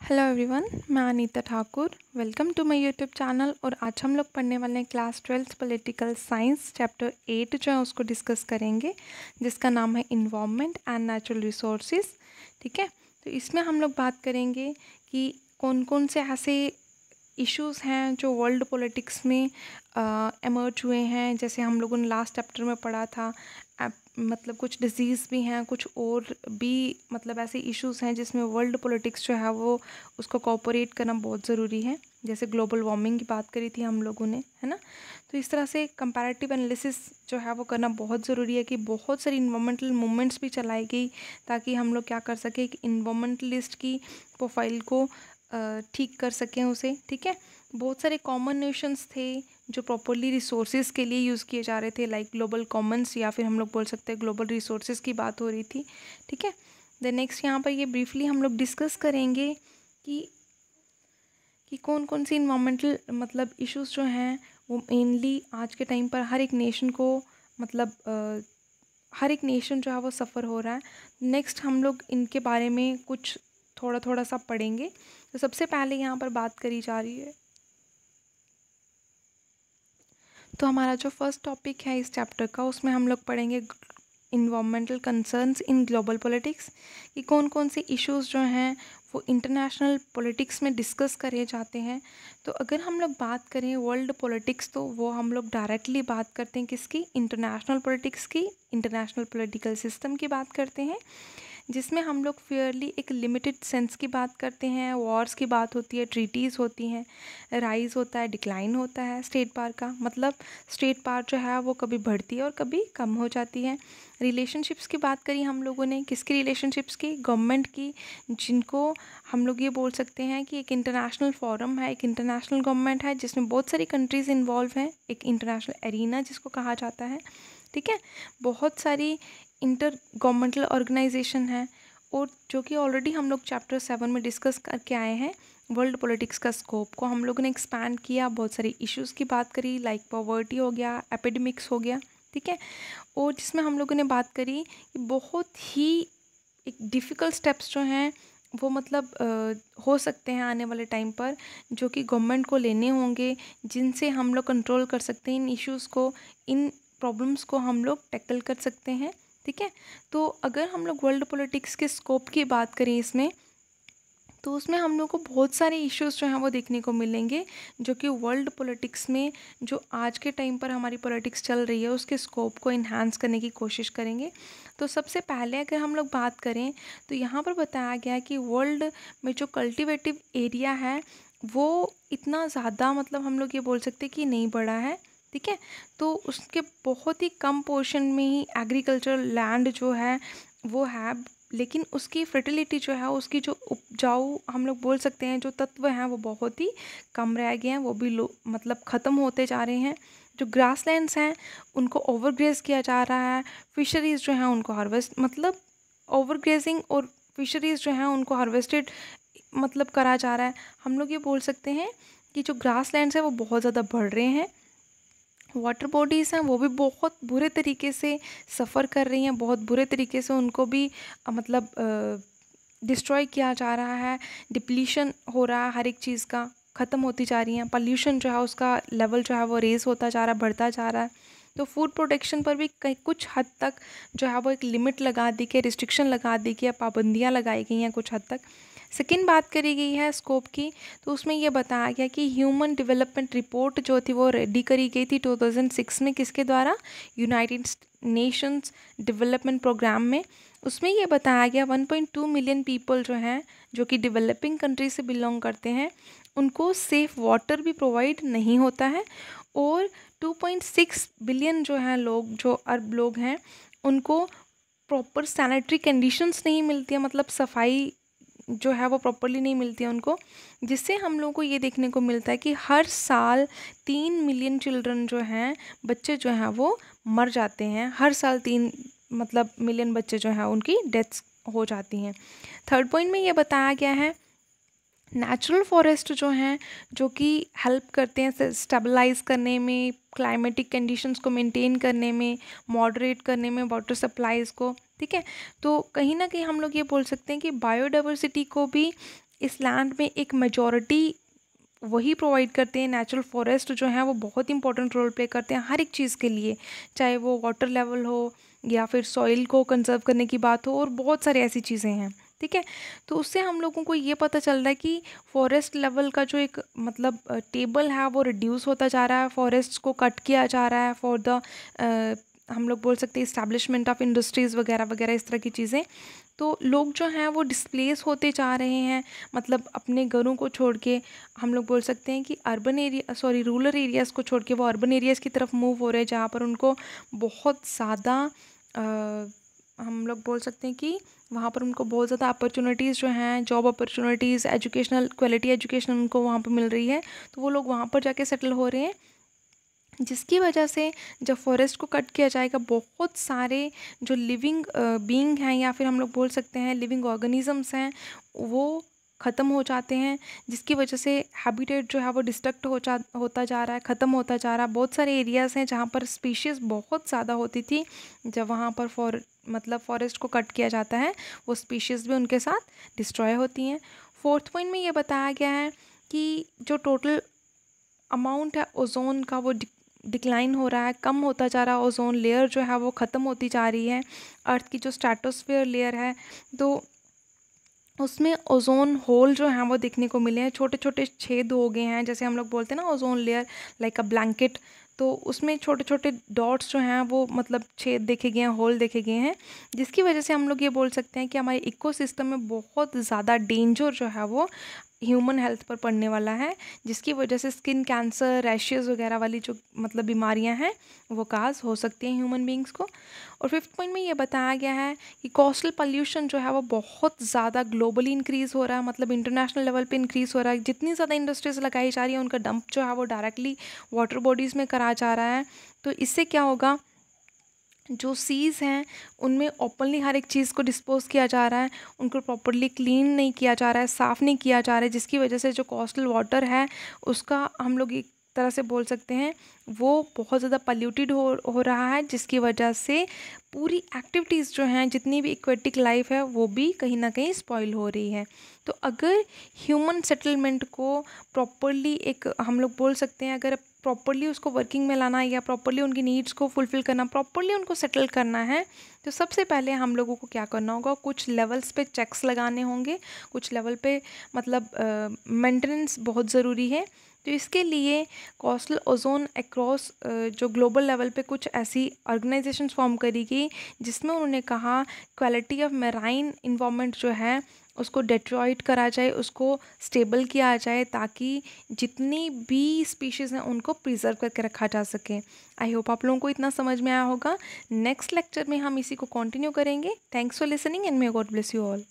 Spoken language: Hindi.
हेलो एवरीवन, मैं Anita Thakur. Welcome to my YouTube channel. और आज हम लोग पढ़ने वाले हैं क्लास 12 पॉलिटिकल साइंस चैप्टर 8 जो है उसको डिस्कस करेंगे, जिसका नाम है इन्वायरमेंट एंड नेचुरल रिसोर्सेज। ठीक है, तो इसमें हम लोग बात करेंगे कि कौन कौन से ऐसे इश्यूज़ हैं जो वर्ल्ड पॉलिटिक्स में एमर्ज हुए हैं। जैसे हम लोगों ने लास्ट चैप्टर में पढ़ा था, मतलब कुछ डिजीज़ भी हैं, कुछ और भी मतलब ऐसे इश्यूज़ हैं जिसमें वर्ल्ड पॉलिटिक्स जो है वो उसको कोऑपरेट करना बहुत ज़रूरी है। जैसे ग्लोबल वार्मिंग की बात करी थी हम लोगों ने, है ना। तो इस तरह से कंपैरेटिव एनालिसिस जो है वो करना बहुत ज़रूरी है कि बहुत सारी इन्वायरमेंटल मूवमेंट्स भी चलाई गई ताकि हम लोग क्या कर सकें कि इन्वायरमेंटलिस्ट की प्रोफाइल को ठीक कर सकें उसे। ठीक है, बहुत सारे कॉमन नेशंस थे जो प्रॉपरली रिसोर्सेज के लिए यूज़ किए जा रहे थे, लाइक ग्लोबल कॉमन्स, या फिर हम लोग बोल सकते हैं ग्लोबल रिसोर्सेज की बात हो रही थी। ठीक है, द नेक्स्ट यहाँ पर ये ब्रीफली हम लोग डिस्कस करेंगे कि कौन कौन सी इन्वामेंटल मतलब इश्यूज़ जो हैं वो मेनली आज के टाइम पर हर एक नेशन को मतलब हर एक नेशन जो है वो सफ़र हो रहा है। नेक्स्ट हम लोग इनके बारे में कुछ थोड़ा थोड़ा सा पढ़ेंगे। तो सबसे पहले यहाँ पर बात करी जा रही है, तो हमारा जो फर्स्ट टॉपिक है इस चैप्टर का, उसमें हम लोग पढ़ेंगे environmental concerns in global politics, कि कौन कौन से इश्यूज़ जो हैं वो इंटरनेशनल पॉलिटिक्स में डिस्कस करे जाते हैं। तो अगर हम लोग बात करें वर्ल्ड पॉलिटिक्स, तो वो हम लोग डायरेक्टली बात करते हैं किसकी, इंटरनेशनल पॉलिटिक्स की, इंटरनेशनल पॉलिटिकल सिस्टम की बात करते हैं, जिसमें हम लोग फेयरली एक लिमिटेड सेंस की बात करते हैं। वॉर्स की बात होती है, ट्रीटीज़ होती हैं, राइज होता है, डिक्लाइन होता है स्टेट पावर का, मतलब स्टेट पावर जो है वो कभी बढ़ती है और कभी कम हो जाती है। रिलेशनशिप्स की बात करी हम लोगों ने, किसकी रिलेशनशिप्स की, गवर्नमेंट की, जिनको हम लोग ये बोल सकते हैं कि एक इंटरनेशनल फोरम है, एक इंटरनेशनल गवर्नमेंट है जिसमें बहुत सारी कंट्रीज़ इन्वॉल्व हैं, एक इंटरनेशनल एरिना जिसको कहा जाता है। ठीक है, बहुत सारी इंटर गवर्नमेंटल ऑर्गेनाइजेशन है, और जो कि ऑलरेडी हम लोग चैप्टर 7 में डिस्कस करके आए हैं। वर्ल्ड पॉलिटिक्स का स्कोप को हम लोगों ने एक्सपैंड किया, बहुत सारे इश्यूज़ की बात करी, लाइक पॉवर्टी हो गया, एपिडेमिक्स हो गया। ठीक है, और जिसमें हम लोगों ने बात करी कि बहुत ही एक डिफ़िकल्ट स्टेप्स जो हैं वो मतलब हो सकते हैं आने वाले टाइम पर, जो कि गवर्नमेंट को लेने होंगे, जिनसे हम लोग कंट्रोल कर सकते हैं इन इश्यूज़ को, इन प्रॉब्लम्स को हम लोग टैकल कर सकते हैं। ठीक है, तो अगर हम लोग वर्ल्ड पॉलिटिक्स के स्कोप की बात करें इसमें, तो उसमें हम लोग को बहुत सारे इश्यूज़ जो हैं वो देखने को मिलेंगे, जो कि वर्ल्ड पॉलिटिक्स में जो आज के टाइम पर हमारी पॉलिटिक्स चल रही है उसके स्कोप को इन्हांस करने की कोशिश करेंगे। तो सबसे पहले अगर हम लोग बात करें, तो यहाँ पर बताया गया है कि वर्ल्ड में जो कल्टिवेटिव एरिया है वो इतना ज़्यादा मतलब हम लोग ये बोल सकते हैं कि नहीं बढ़ा है। ठीक है, तो उसके बहुत ही कम पोर्शन में ही एग्रीकल्चरल लैंड जो है वो है, लेकिन उसकी फर्टिलिटी जो है, उसकी जो उपजाऊ हम लोग बोल सकते हैं जो तत्व हैं वो बहुत ही कम रह गए हैं, वो भी लो मतलब ख़त्म होते जा रहे हैं। जो ग्रासलैंड्स हैं उनको ओवरग्रेज किया जा रहा है, फिशरीज़ जो हैं उनको हार्वेस्ट मतलब ओवरग्रेजिंग, और फिशरीज़ जो हैं उनको हार्वेस्टेड मतलब करा जा रहा है। हम लोग ये बोल सकते हैं कि जो ग्रासलैंड्स हैं वो बहुत ज़्यादा बढ़ रहे हैं, वाटर बॉडीज़ हैं वो भी बहुत बुरे तरीके से सफ़र कर रही हैं, बहुत बुरे तरीके से उनको भी मतलब डिस्ट्रॉय किया जा रहा है, डिप्लीशन हो रहा है, हर एक चीज़ का ख़त्म होती जा रही हैं, पॉल्यूशन जो है उसका लेवल जो है वो रेज़ होता जा रहा है, बढ़ता जा रहा है। तो फूड प्रोटेक्शन पर भी कहीं कुछ हद तक जो है वो एक लिमिट लगा दी गई, रिस्ट्रिक्शन लगा दी गई, पाबंदियाँ लगाई गई हैं कुछ हद तक। सेकेंड बात करी गई है स्कोप की, तो उसमें ये बताया गया कि ह्यूमन डेवलपमेंट रिपोर्ट जो थी वो रेडी करी गई थी 2006 में, किसके द्वारा, यूनाइटेड नेशंस डेवलपमेंट प्रोग्राम में। उसमें ये बताया गया 1.2 मिलियन पीपल जो हैं, जो कि डेवलपिंग कंट्री से बिलोंग करते हैं, उनको सेफ़ वाटर भी प्रोवाइड नहीं होता है, और 2.6 बिलियन जो हैं लोग, जो अरब लोग हैं, उनको प्रॉपर सैनिटरी कंडीशंस नहीं मिलती है, मतलब सफाई जो है वो प्रॉपरली नहीं मिलती है उनको, जिससे हम लोगों को ये देखने को मिलता है कि हर साल 3 मिलियन चिल्ड्रन जो हैं, बच्चे जो हैं वो मर जाते हैं, हर साल 3 मतलब मिलियन बच्चे जो हैं उनकी डेथ्स हो जाती हैं। थर्ड पॉइंट में ये बताया गया है नेचुरल फॉरेस्ट जो हैं, जो कि हेल्प करते हैं स्टेबलाइज करने में, क्लाइमेटिक कंडीशंस को मेंटेन करने में, मॉडरेट करने में वाटर सप्लाईज़ को। ठीक है, तो कहीं ना कहीं हम लोग ये बोल सकते हैं कि बायोडाइवर्सिटी को भी इस लैंड में एक मेजॉरिटी वही प्रोवाइड करते हैं। नेचुरल फॉरेस्ट जो हैं वो बहुत इंपॉर्टेंट रोल प्ले करते हैं हर एक चीज़ के लिए, चाहे वो वाटर लेवल हो या फिर सॉइल को कंजर्व करने की बात हो, और बहुत सारी ऐसी चीज़ें हैं। ठीक है, तो उससे हम लोगों को ये पता चल रहा है कि फॉरेस्ट लेवल का जो एक मतलब टेबल है वो रिड्यूस होता जा रहा है, फॉरेस्ट को कट किया जा रहा है फॉर द हम लोग बोल सकते हैं इस्टेब्लिशमेंट ऑफ इंडस्ट्रीज़ वगैरह वगैरह इस तरह की चीज़ें। तो लोग जो हैं वो डिस्प्लेस होते जा रहे हैं, मतलब अपने घरों को छोड़ के हम लोग बोल सकते हैं कि रूरल एरियाज़ को छोड़ के वो अर्बन एरियाज़ की तरफ मूव हो रहे हैं, जहाँ पर उनको बहुत ज़्यादा हम लोग बोल सकते हैं कि वहाँ पर उनको बहुत ज़्यादा अपॉर्चुनिटीज़ जो हैं, job opportunities, educational quality education उनको वहाँ पर मिल रही है, तो वो लोग वहाँ पर जाके सेटल हो रहे हैं। जिसकी वजह से जब फॉरेस्ट को कट किया जाएगा, बहुत सारे जो लिविंग बीइंग हैं या फिर हम लोग बोल सकते हैं लिविंग ऑर्गेनिजम्स हैं वो ख़त्म हो जाते हैं, जिसकी वजह से हैबिटेट जो है वो डिस्ट्रक्ट होता जा रहा है, ख़त्म होता जा रहा है। बहुत सारे एरियाज़ हैं जहाँ पर स्पीशीज़ बहुत ज़्यादा होती थी, जब वहाँ पर फॉरेस्ट को कट किया जाता है वो स्पीशीज़ भी उनके साथ डिस्ट्रॉय होती हैं। फोर्थ पॉइंट में ये बताया गया है कि जो टोटल अमाउंट है ओजोन का वो डिक्लाइन हो रहा है, कम होता जा रहा है, ओजोन लेयर जो है वो ख़त्म होती जा रही है। अर्थ की जो स्ट्रेटोस्फीयर लेयर है तो उसमें ओजोन होल जो हैं वो देखने को मिले हैं, छोटे छोटे छेद हो गए हैं, जैसे हम लोग बोलते हैं ना ozone layer like a blanket, तो उसमें छोटे छोटे डॉट्स जो हैं वो मतलब छेद देखे गए हैं, होल देखे गए हैं, जिसकी वजह से हम लोग ये बोल सकते हैं कि हमारे इकोसिस्टम में बहुत ज़्यादा डेंजर जो है वो ह्यूमन हेल्थ पर पड़ने वाला है, जिसकी वजह से स्किन कैंसर, रैशेज़ वगैरह वाली जो मतलब बीमारियां हैं वो काज हो सकती हैं ह्यूमन बींग्स को। और फिफ्थ पॉइंट में ये बताया गया है कि कोस्टल पॉल्यूशन जो है वो बहुत ज़्यादा ग्लोबली इंक्रीज़ हो रहा है, मतलब इंटरनेशनल लेवल पे इंक्रीज़ हो रहा है। जितनी ज़्यादा इंडस्ट्रीज लगाई जा रही है उनका डंप जो है वो डायरेक्टली वाटर बॉडीज़ में करा जा रहा है। तो इससे क्या होगा, जो सीज़ हैं उनमें ओपनली हर एक चीज़ को डिस्पोज किया जा रहा है, उनको प्रॉपरली क्लीन नहीं किया जा रहा है, साफ़ नहीं किया जा रहा है, जिसकी वजह से जो कोस्टल वाटर है उसका हम लोग एक तरह से बोल सकते हैं वो बहुत ज़्यादा पल्यूटेड हो रहा है, जिसकी वजह से पूरी एक्टिविटीज़ जो हैं, जितनी भी एक्वेटिक लाइफ है वो भी कहीं ना कहीं स्पॉइल हो रही है। तो अगर ह्यूमन सेटलमेंट को प्रॉपरली एक हम लोग बोल सकते हैं, अगर प्रॉपरली उसको वर्किंग में लाना या प्रॉपरली उनकी नीड्स को फुलफ़िल करना, प्रॉपरली उनको सेटल करना है, तो सबसे पहले हम लोगों को क्या करना होगा, कुछ लेवल्स पे चेक्स लगाने होंगे, कुछ लेवल पे मतलब मेंटेनेंस बहुत ज़रूरी है। तो इसके लिए कोस्टल ओजोन अक्रॉस जो ग्लोबल लेवल पे कुछ ऐसी ऑर्गेनाइजेशंस फॉर्म करी गई, जिसमें उन्होंने कहा क्वालिटी ऑफ मैराइन इन्वायरमेंट जो है उसको डेट्रॉइट करा जाए, उसको स्टेबल किया जाए, ताकि जितनी भी स्पीशीज़ हैं उनको प्रिजर्व करके रखा जा सके। आई होप आप लोगों को इतना समझ में आया होगा। नेक्स्ट लेक्चर में हम इसी को कंटिन्यू करेंगे। Thanks for listening and may God bless you all.